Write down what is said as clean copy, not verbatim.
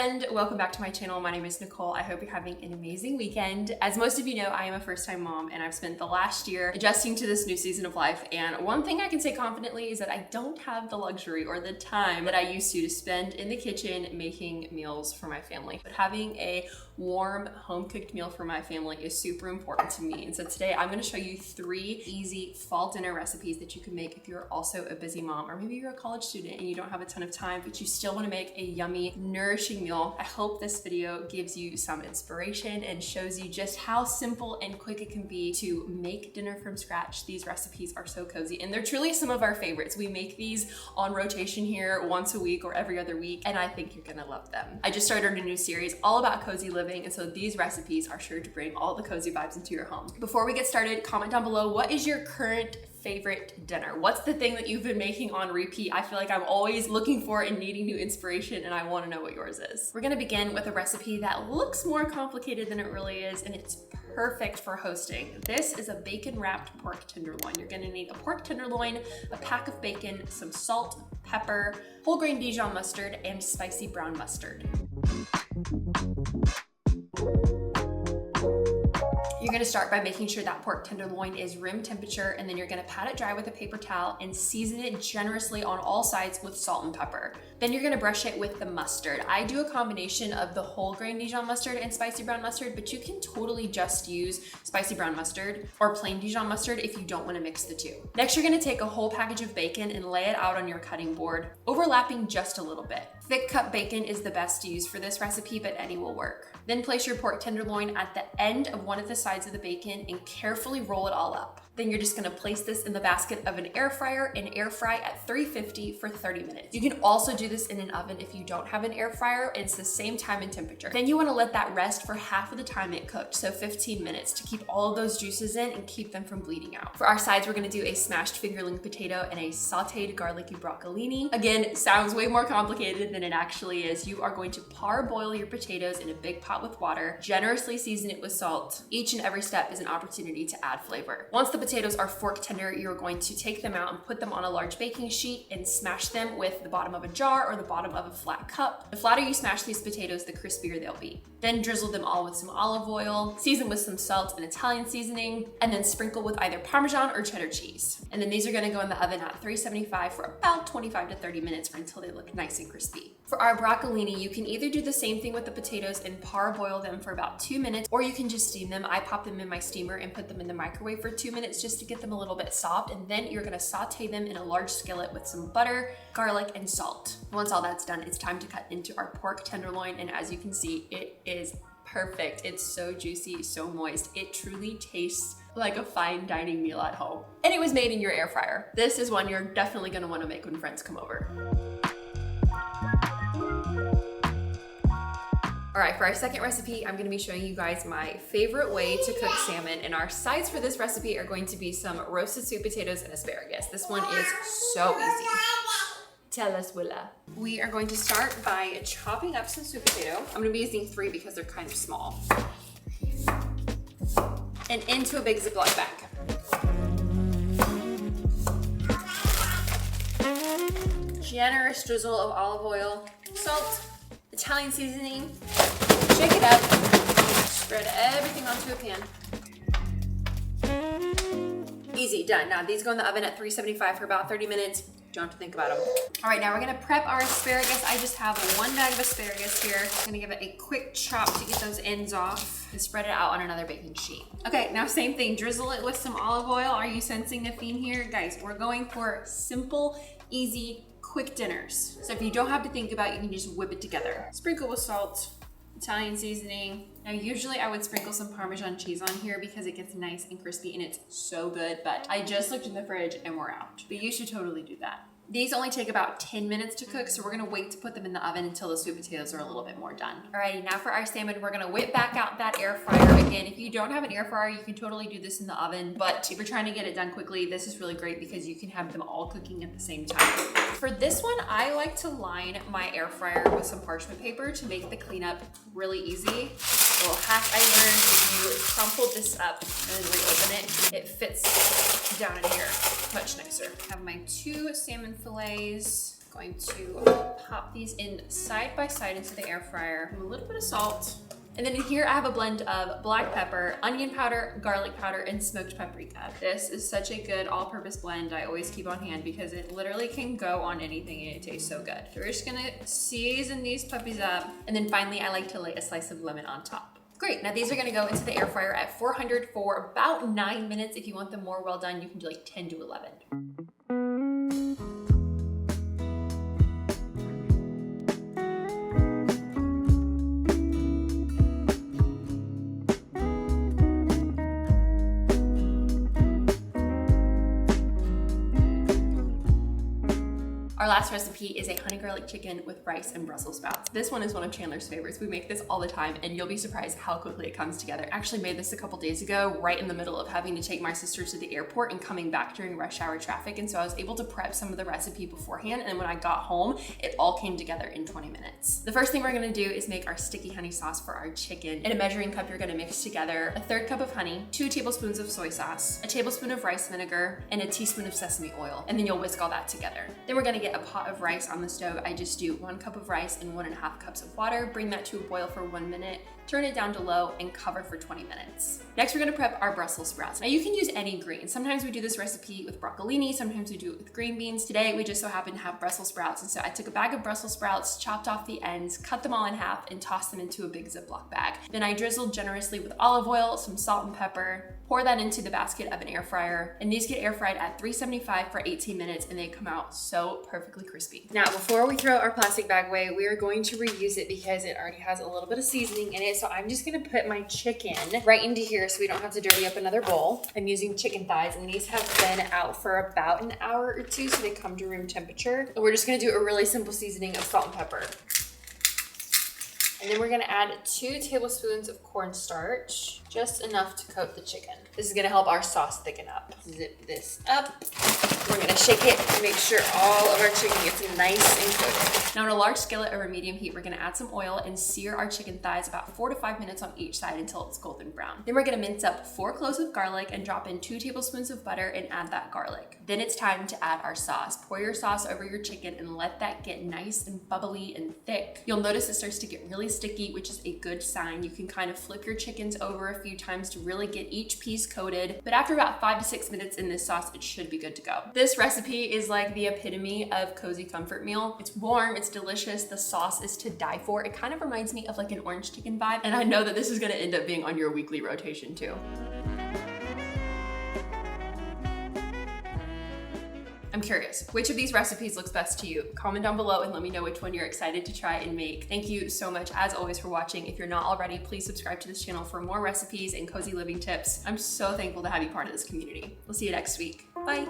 and welcome back to my channel. My name is Nicole. I hope you're having an amazing weekend. As most of you know, I am a first-time mom and I've spent the last year adjusting to this new season of life. And one thing I can say confidently is that I don't have the luxury or the time that I used to spend in the kitchen making meals for my family. But having a warm home-cooked meal for my family is super important to me. And so today I'm gonna show you 3 easy fall dinner recipes that you can make if you're also a busy mom, or maybe you're a college student and you don't have a ton of time, but you still wanna make a yummy, nourishing meal. I hope this video gives you some inspiration and shows you just how simple and quick it can be to make dinner from scratch. These recipes are so cozy and they're truly some of our favorites. We make these on rotation here once a week or every other week, and I think you're gonna love them. I just started a new series all about cozy living, and so these recipes are sure to bring all the cozy vibes into your home. Before we get started, comment down below, what is your current favorite dinner? What's the thing that you've been making on repeat? I feel like I'm always looking for and needing new inspiration, and I want to know what yours is. We're gonna begin with a recipe that looks more complicated than it really is, and it's perfect for hosting. This is a bacon wrapped pork tenderloin. You're gonna need a pork tenderloin, a pack of bacon, some salt, pepper, whole grain Dijon mustard, and spicy brown mustard. You're gonna start by making sure that pork tenderloin is room temperature, and then you're gonna pat it dry with a paper towel and season it generously on all sides with salt and pepper. Then you're gonna brush it with the mustard. I do a combination of the whole grain Dijon mustard and spicy brown mustard, but you can totally just use spicy brown mustard or plain Dijon mustard if you don't wanna mix the two. Next, you're gonna take a whole package of bacon and lay it out on your cutting board, overlapping just a little bit. Thick cut bacon is the best to use for this recipe, but any will work. Then place your pork tenderloin at the end of one of the sides of the bacon and carefully roll it all up. Then you're just gonna place this in the basket of an air fryer and air fry at 350 for 30 minutes. You can also do this in an oven if you don't have an air fryer, and it's the same time and temperature. Then you wanna let that rest for half of the time it cooked, so 15 minutes, to keep all of those juices in and keep them from bleeding out. For our sides, we're gonna do a smashed fingerling potato and a sauteed garlicky broccolini. Again, sounds way more complicated than it actually is. You are going to parboil your potatoes in a big pot with water, generously season it with salt. Each and every step is an opportunity to add flavor. Once the potatoes are fork tender, you're going to take them out and put them on a large baking sheet and smash them with the bottom of a jar or the bottom of a flat cup. The flatter you smash these potatoes, the crispier they'll be. Then drizzle them all with some olive oil, season with some salt and Italian seasoning, and then sprinkle with either Parmesan or cheddar cheese. And then these are gonna go in the oven at 375 for about 25 to 30 minutes, or until they look nice and crispy. For our broccolini, you can either do the same thing with the potatoes and parboil them for about 2 minutes, or you can just steam them. I pop them in my steamer and put them in the microwave for 2 minutes just to get them a little bit soft, and then you're gonna saute them in a large skillet with some butter, garlic, and salt. Once all that's done, it's time to cut into our pork tenderloin, and as you can see, it is perfect. It's so juicy, so moist. It truly tastes like a fine dining meal at home. And it was made in your air fryer. This is one you're definitely gonna wanna make when friends come over. All right, for our second recipe, I'm gonna be showing you guys my favorite way to cook salmon, and our sides for this recipe are going to be some roasted sweet potatoes and asparagus. This one is so easy. Tell us, Willa. We are going to start by chopping up some sweet potato. I'm gonna be using 3 because they're kind of small. And into a big Ziploc bag. Generous drizzle of olive oil, salt, Italian seasoning, shake it up, spread everything onto a pan. Easy, done. Now these go in the oven at 375 for about 30 minutes. Don't have to think about them. All right, now we're gonna prep our asparagus. I just have 1 bag of asparagus here. I'm gonna give it a quick chop to get those ends off and spread it out on another baking sheet. Okay, now same thing, drizzle it with some olive oil. Are you sensing the theme here? Guys, we're going for simple, easy, quick dinners. So if you don't have to think about it, you can just whip it together. Sprinkle with salt, Italian seasoning. Now usually I would sprinkle some Parmesan cheese on here because it gets nice and crispy and it's so good, but I just looked in the fridge and we're out. But you should totally do that. These only take about 10 minutes to cook, so we're gonna wait to put them in the oven until the sweet potatoes are a little bit more done. Alrighty, now for our salmon, we're gonna whip back out that air fryer. Again, if you don't have an air fryer, you can totally do this in the oven, but if you're trying to get it done quickly, this is really great because you can have them all cooking at the same time. For this one, I like to line my air fryer with some parchment paper to make the cleanup really easy. A little hack I learned: if you crumple this up and then reopen it, it fits down in here much nicer. I have my 2 salmon fillets. Going to pop these in side by side into the air fryer. A little bit of salt. And then in here I have a blend of black pepper, onion powder, garlic powder, and smoked paprika. This is such a good all-purpose blend I always keep on hand because it literally can go on anything and it tastes so good. So we're just gonna season these puppies up. And then finally I like to lay a slice of lemon on top. Great, now these are gonna go into the air fryer at 400 for about 9 minutes. If you want them more well done, you can do like 10 to 11. Our last recipe is a honey garlic chicken with rice and Brussels sprouts. This one is one of Chandler's favorites. We make this all the time and you'll be surprised how quickly it comes together. I actually made this a couple days ago, right in the middle of having to take my sister to the airport and coming back during rush hour traffic. And so I was able to prep some of the recipe beforehand. And when I got home, it all came together in 20 minutes. The first thing we're gonna do is make our sticky honey sauce for our chicken. In a measuring cup, you're gonna mix together a 1/3 cup of honey, 2 tablespoons of soy sauce, a tablespoon of rice vinegar, and a teaspoon of sesame oil. And then you'll whisk all that together. Then we're gonna get a pot of rice on the stove. I just do 1 cup of rice and 1.5 cups of water, bring that to a boil for 1 minute, turn it down to low, and cover for 20 minutes. Next, we're gonna prep our Brussels sprouts. Now you can use any green. Sometimes we do this recipe with broccolini, sometimes we do it with green beans. Today, we just so happen to have Brussels sprouts. And so I took a bag of Brussels sprouts, chopped off the ends, cut them all in half, and tossed them into a big Ziploc bag. Then I drizzled generously with olive oil, some salt and pepper, pour that into the basket of an air fryer. And these get air fried at 375 for 18 minutes, and they come out so perfectly crispy. Now, before we throw our plastic bag away, we are going to reuse it because it already has a little bit of seasoning in it. So I'm just gonna put my chicken right into here so we don't have to dirty up another bowl. I'm using chicken thighs, and these have been out for about an hour or two, so they come to room temperature. And we're just gonna do a really simple seasoning of salt and pepper. And then we're gonna add 2 tablespoons of cornstarch, just enough to coat the chicken. This is gonna help our sauce thicken up. Zip this up. We're gonna shake it and make sure all of our chicken gets nice and coated. Now in a large skillet over medium heat, we're gonna add some oil and sear our chicken thighs about 4 to 5 minutes on each side until it's golden brown. Then we're gonna mince up 4 cloves of garlic and drop in 2 tablespoons of butter and add that garlic. Then it's time to add our sauce. Pour your sauce over your chicken and let that get nice and bubbly and thick. You'll notice it starts to get really sticky, which is a good sign. You can kind of flip your chickens over a few times to really get each piece coated. But after about 5 to 6 minutes in this sauce, it should be good to go. This recipe is like the epitome of cozy comfort meal. It's warm, it's delicious, the sauce is to die for. It kind of reminds me of like an orange chicken vibe. And I know that this is gonna end up being on your weekly rotation too. I'm curious, which of these recipes looks best to you? Comment down below and let me know which one you're excited to try and make. Thank you so much, as always, for watching. If you're not already, please subscribe to this channel for more recipes and cozy living tips. I'm so thankful to have you part of this community. We'll see you next week. Bye.